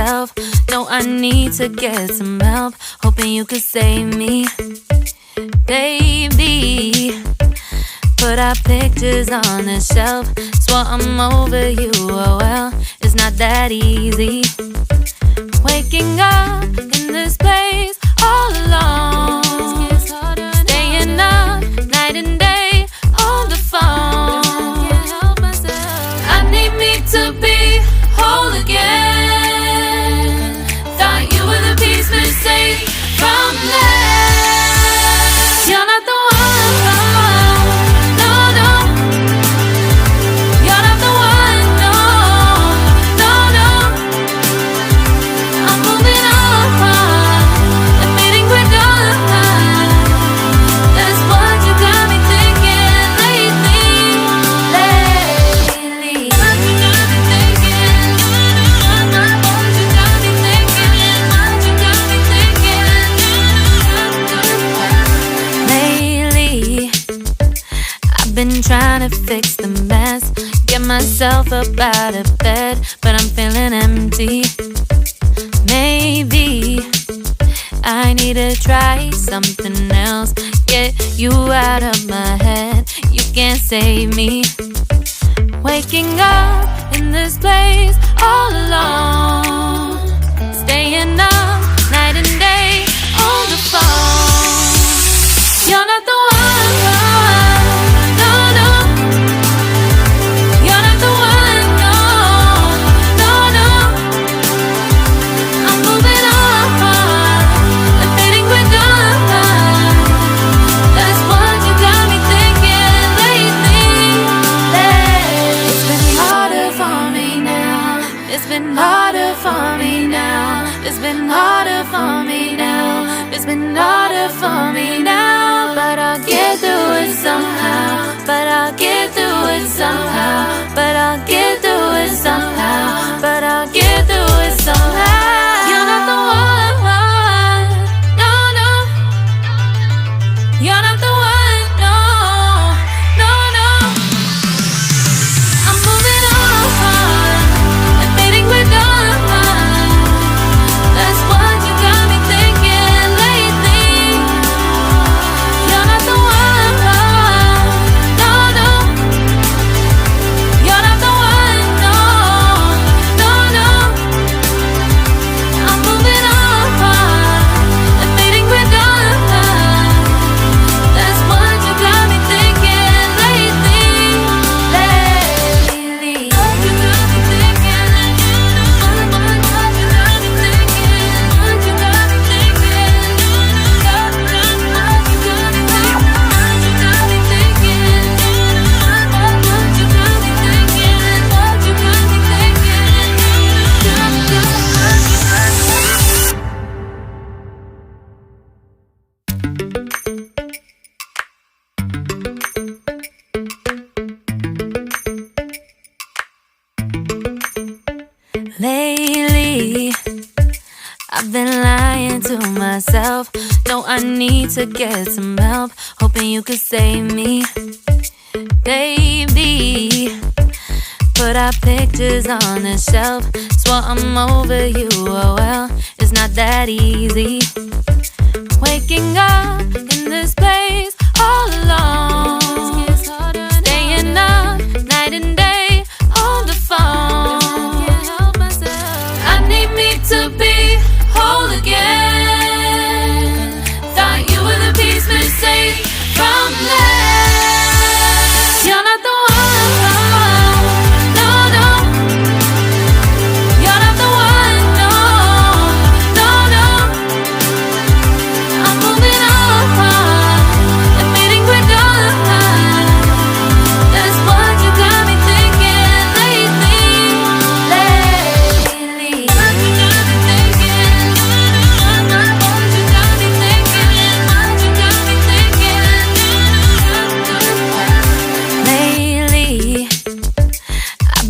myself. No, I need to get some help. Hoping you could save me, baby. Put our pictures on the shelf. Swore I'm over you, oh well, it's not that easy. Waking up in this place all alone, staying up night and day on the phone. I need me to be whole again. Thought you were the piece missing from left. You're not the one. Been trying to fix the mess, get myself up out of bed, but I'm feeling empty. Maybe I need to try something else, get you out of my head. You can't save me. Waking up in this place all alone, staying up night and day on the phone. You're not the one. It's been harder for me now. It's been harder for me now. It's been harder for me now. But I'll get through it somehow. But I'll get through it somehow. But I'll get through it somehow. But I'll get through it somehow. You're not the one. No, no. You're not the one. No, no, no. I'm moving on. That's what you got me thinking lately. You're not the one. No, no. You're not the one. No, no, no. I'm moving on and fading we're done. That's what you got me thinking lately. What you got me thinking. Lately, I've been lying to myself. No, I need to get some help. Hoping you could save me, baby. Put our pictures on the shelf. Swore I'm over you, oh well, it's not that easy. Waking up in this place all alone, staying up night and day on the phone. To be whole again. Thought you were the piece missing from left. You're not the one. No, no. You're not the one. No, no, no. I'm moving on and fading we're done. That's what you got me thinking lately.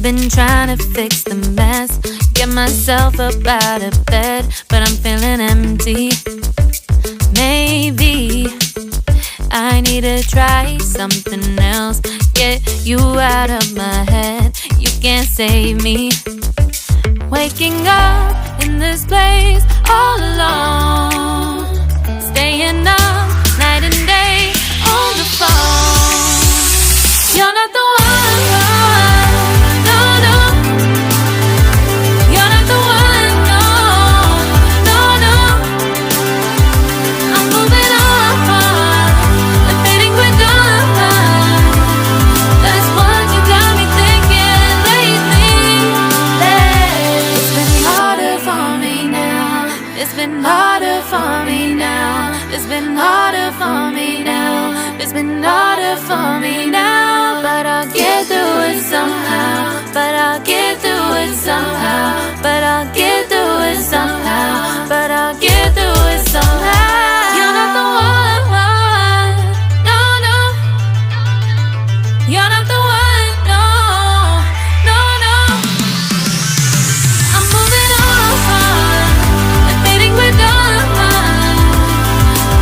Been trying to fix the mess, get myself up out of bed, but I'm feeling empty. Maybe I need to try something else, get you out of my head. You can't save me. Waking up in in this place all alone, staying up night and day on the phone. You're not the one, no, no. You're not the one, no, no, no. I'm moving on, and fading we're done. That's what you got me thinking lately. It's been harder for me now. It's been harder for me now. It's been harder for me now. It's been harder for me now. But I'll get through it somehow. But I'll get through it somehow. But I'll get through it somehow. But I'll get through it somehow. You're not the one, no, no. You're not the one, no, no, no. I'm moving on, and fading we're done.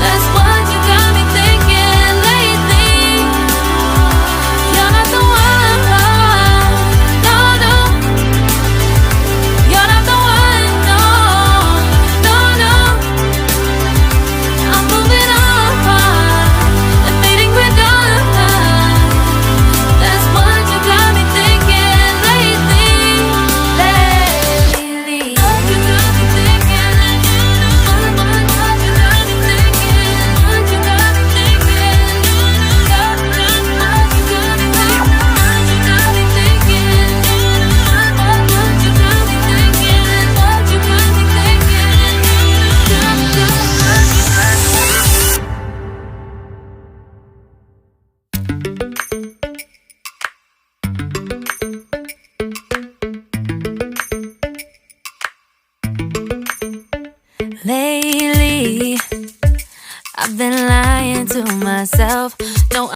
That's what you got me thinking lately. You're not the one, no, no. You're not the one, no, no, no. I'm moving on, and fading we're done. That's what you got me thinking lately. Lately. What you got me thinking? What you got me thinking? What you got me thinking? What you got me thinking? What you got me thinking? What you got me thinking? What you got me thinking? Lately, I've been lying to myself. No.